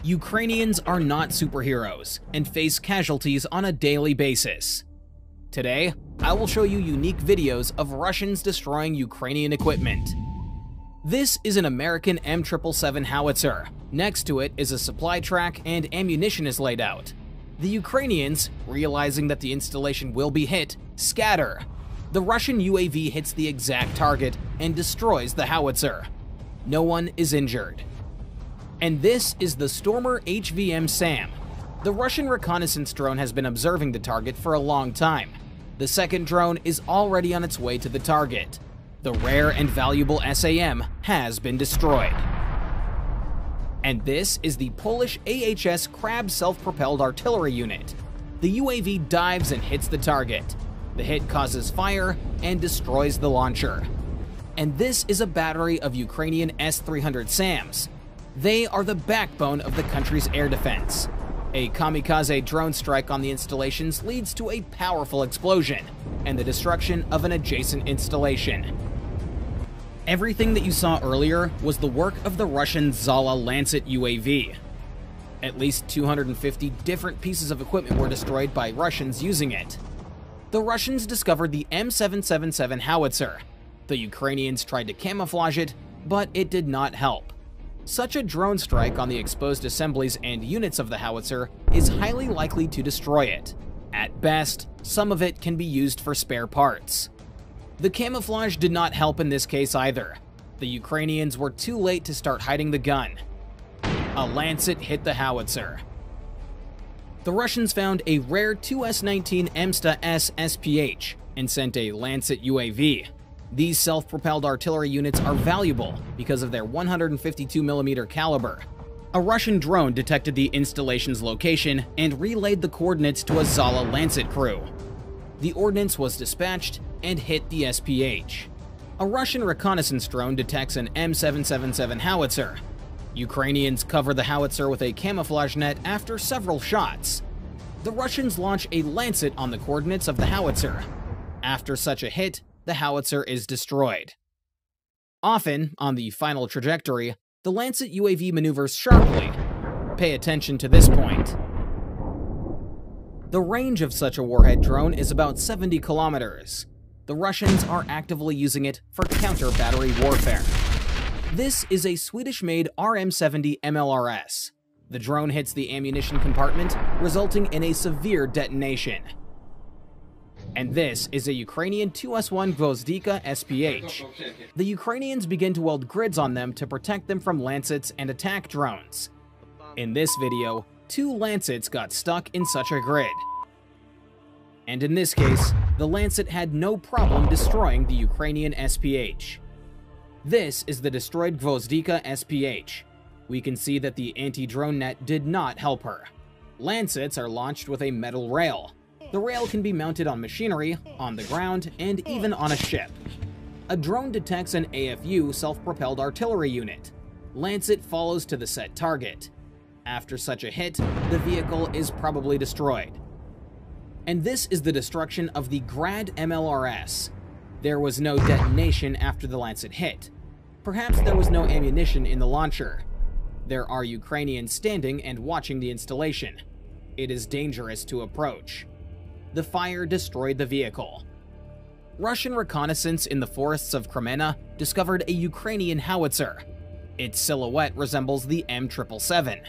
Ukrainians are not superheroes and face casualties on a daily basis. Today, I will show you unique videos of Russians destroying Ukrainian equipment. This is an American M777 howitzer. Next to it is a supply track and ammunition is laid out. The Ukrainians, realizing that the installation will be hit, scatter. The Russian UAV hits the exact target and destroys the howitzer. No one is injured. And this is the Stormer HVM SAM. The Russian reconnaissance drone has been observing the target for a long time. The second drone is already on its way to the target. The rare and valuable SAM has been destroyed. And this is the Polish AHS Krab self-propelled artillery unit. The UAV dives and hits the target. The hit causes fire and destroys the launcher. And this is a battery of Ukrainian S-300 SAMs. They are the backbone of the country's air defense. A kamikaze drone strike on the installations leads to a powerful explosion and the destruction of an adjacent installation. Everything that you saw earlier was the work of the Russian Zala Lancet UAV. At least 250 different pieces of equipment were destroyed by Russians using it. The Russians discovered the M777 howitzer. The Ukrainians tried to camouflage it, but it did not help. Such a drone strike on the exposed assemblies and units of the howitzer is highly likely to destroy it. At best, some of it can be used for spare parts. The camouflage did not help in this case either. The Ukrainians were too late to start hiding the gun. A Lancet hit the howitzer. The Russians found a rare 2S-19 MSTA-S SPH and sent a Lancet UAV. These self-propelled artillery units are valuable because of their 152mm caliber. A Russian drone detected the installation's location and relayed the coordinates to a Zala Lancet crew. The ordnance was dispatched and hit the SPH. A Russian reconnaissance drone detects an M777 howitzer. Ukrainians cover the howitzer with a camouflage net after several shots. The Russians launch a Lancet on the coordinates of the howitzer. After such a hit, the howitzer is destroyed. Often, on the final trajectory, the Lancet UAV maneuvers sharply. Pay attention to this point. The range of such a warhead drone is about 70 kilometers. The Russians are actively using it for counter-battery warfare. This is a Swedish-made RM-70 MLRS. The drone hits the ammunition compartment, resulting in a severe detonation. And this is a Ukrainian 2S1 Gvozdika SPH. The Ukrainians begin to weld grids on them to protect them from Lancets and attack drones. In this video, 2 Lancets got stuck in such a grid. And in this case, the Lancet had no problem destroying the Ukrainian SPH. This is the destroyed Gvozdika SPH. We can see that the anti-drone net did not help her. Lancets are launched with a metal rail. The rail can be mounted on machinery, on the ground, and even on a ship. A drone detects an AFU self-propelled artillery unit. Lancet follows to the set target. After such a hit, the vehicle is probably destroyed. And this is the destruction of the Grad MLRS. There was no detonation after the Lancet hit. Perhaps there was no ammunition in the launcher. There are Ukrainians standing and watching the installation. It is dangerous to approach. The fire destroyed the vehicle. Russian reconnaissance in the forests of Crimea discovered a Ukrainian howitzer. Its silhouette resembles the M777.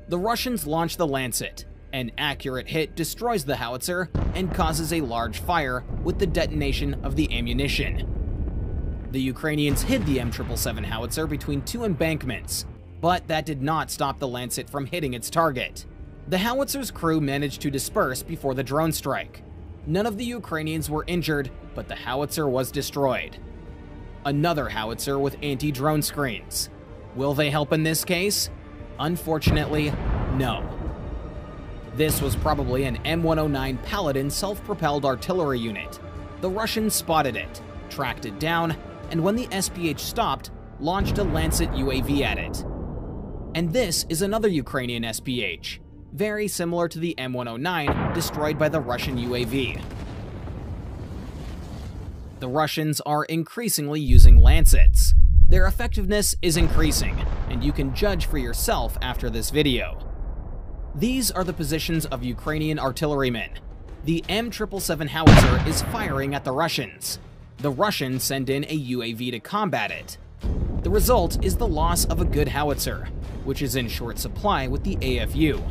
The Russians launch the Lancet. An accurate hit destroys the howitzer and causes a large fire with the detonation of the ammunition. The Ukrainians hid the M777 howitzer between 2 embankments, but that did not stop the Lancet from hitting its target. The howitzer's crew managed to disperse before the drone strike. None of the Ukrainians were injured, but the howitzer was destroyed. Another howitzer with anti-drone screens. Will they help in this case? Unfortunately, no. This was probably an M109 Paladin self-propelled artillery unit. The Russians spotted it, tracked it down, and when the SPH stopped, launched a Lancet UAV at it. And this is another Ukrainian SPH. Very similar to the M109 destroyed by the Russian UAV. The Russians are increasingly using Lancets. Their effectiveness is increasing, and you can judge for yourself after this video. These are the positions of Ukrainian artillerymen. The M777 howitzer is firing at the Russians. The Russians send in a UAV to combat it. The result is the loss of a good howitzer, which is in short supply with the AFU.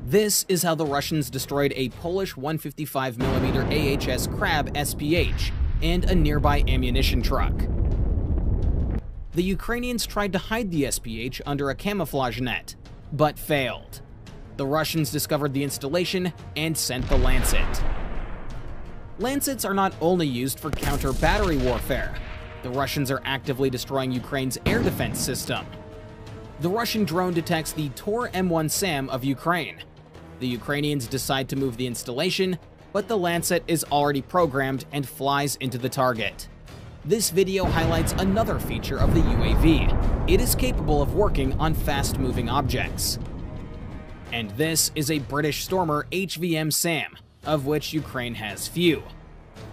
This is how the Russians destroyed a Polish 155mm AHS Crab SPH and a nearby ammunition truck. The Ukrainians tried to hide the SPH under a camouflage net, but failed. The Russians discovered the installation and sent the Lancet. Lancets are not only used for counter-battery warfare. The Russians are actively destroying Ukraine's air defense system. The Russian drone detects the Tor M1 SAM of Ukraine. The Ukrainians decide to move the installation, but the Lancet is already programmed and flies into the target. This video highlights another feature of the UAV. It is capable of working on fast-moving objects. And this is a British Stormer HVM SAM, of which Ukraine has few.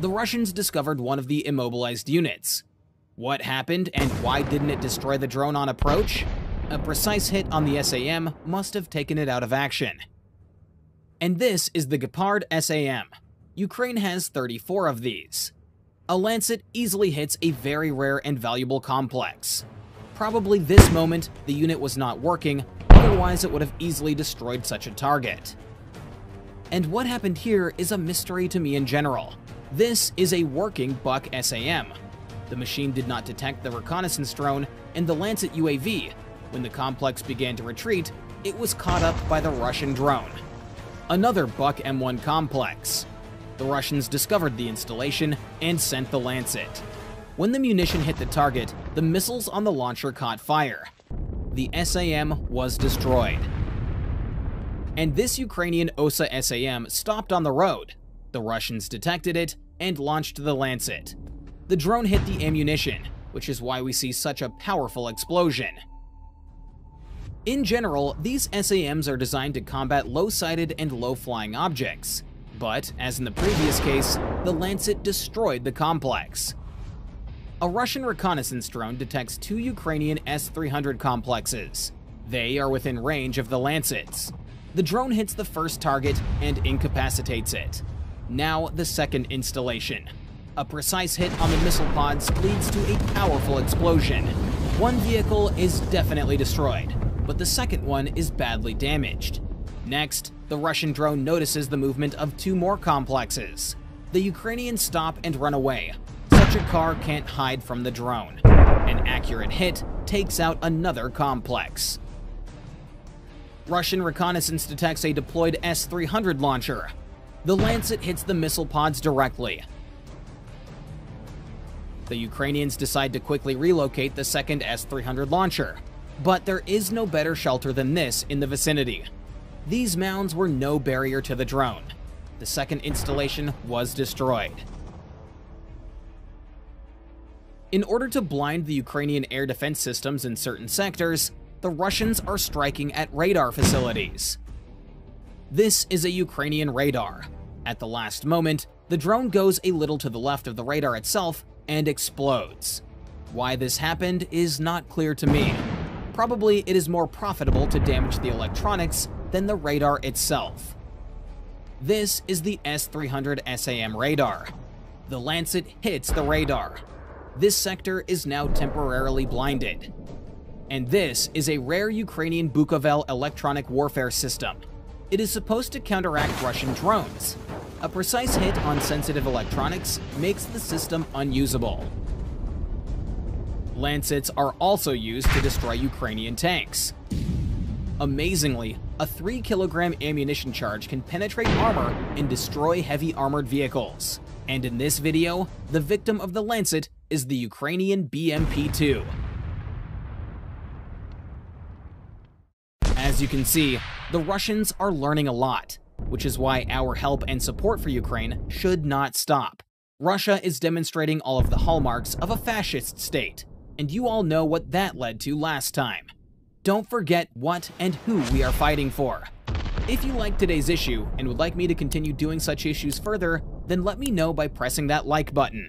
The Russians discovered one of the immobilized units. What happened and why didn't it destroy the drone on approach? A precise hit on the SAM must have taken it out of action. And this is the Gepard SAM. Ukraine has 34 of these. A Lancet easily hits a very rare and valuable complex. Probably this moment, the unit was not working, otherwise it would have easily destroyed such a target. And what happened here is a mystery to me in general. This is a working Buck SAM. The machine did not detect the reconnaissance drone and the Lancet UAV. When the complex began to retreat, it was caught up by the Russian drone. Another Buck M1 complex. The Russians discovered the installation and sent the Lancet. When the munition hit the target, the missiles on the launcher caught fire. The SAM was destroyed. And this Ukrainian OSA SAM stopped on the road. The Russians detected it and launched the Lancet. The drone hit the ammunition, which is why we see such a powerful explosion. In general, these SAMs are designed to combat low-sighted and low-flying objects. But, as in the previous case, the Lancet destroyed the complex. A Russian reconnaissance drone detects two Ukrainian S-300 complexes. They are within range of the Lancets. The drone hits the first target and incapacitates it. Now the second installation. A precise hit on the missile pods leads to a powerful explosion. One vehicle is definitely destroyed, but the second one is badly damaged. Next, the Russian drone notices the movement of two more complexes. The Ukrainians stop and run away. Such a car can't hide from the drone. An accurate hit takes out another complex. Russian reconnaissance detects a deployed S-300 launcher. The Lancet hits the missile pods directly. The Ukrainians decide to quickly relocate the second S-300 launcher. But there is no better shelter than this in the vicinity. These mounds were no barrier to the drone. The second installation was destroyed. In order to blind the Ukrainian air defense systems in certain sectors, the Russians are striking at radar facilities. This is a Ukrainian radar. At the last moment, the drone goes a little to the left of the radar itself and explodes. Why this happened is not clear to me. Probably it is more profitable to damage the electronics than the radar itself. This is the S-300 SAM radar. The Lancet hits the radar. This sector is now temporarily blinded. And this is a rare Ukrainian Bukovel electronic warfare system. It is supposed to counteract Russian drones. A precise hit on sensitive electronics makes the system unusable. Lancets are also used to destroy Ukrainian tanks. Amazingly, a 3-kilogram ammunition charge can penetrate armor and destroy heavy armored vehicles. And in this video, the victim of the Lancet is the Ukrainian BMP-2. As you can see, the Russians are learning a lot, which is why our help and support for Ukraine should not stop. Russia is demonstrating all of the hallmarks of a fascist state, and you all know what that led to last time. Don't forget what and who we are fighting for. If you liked today's issue and would like me to continue doing such issues further, then let me know by pressing that like button.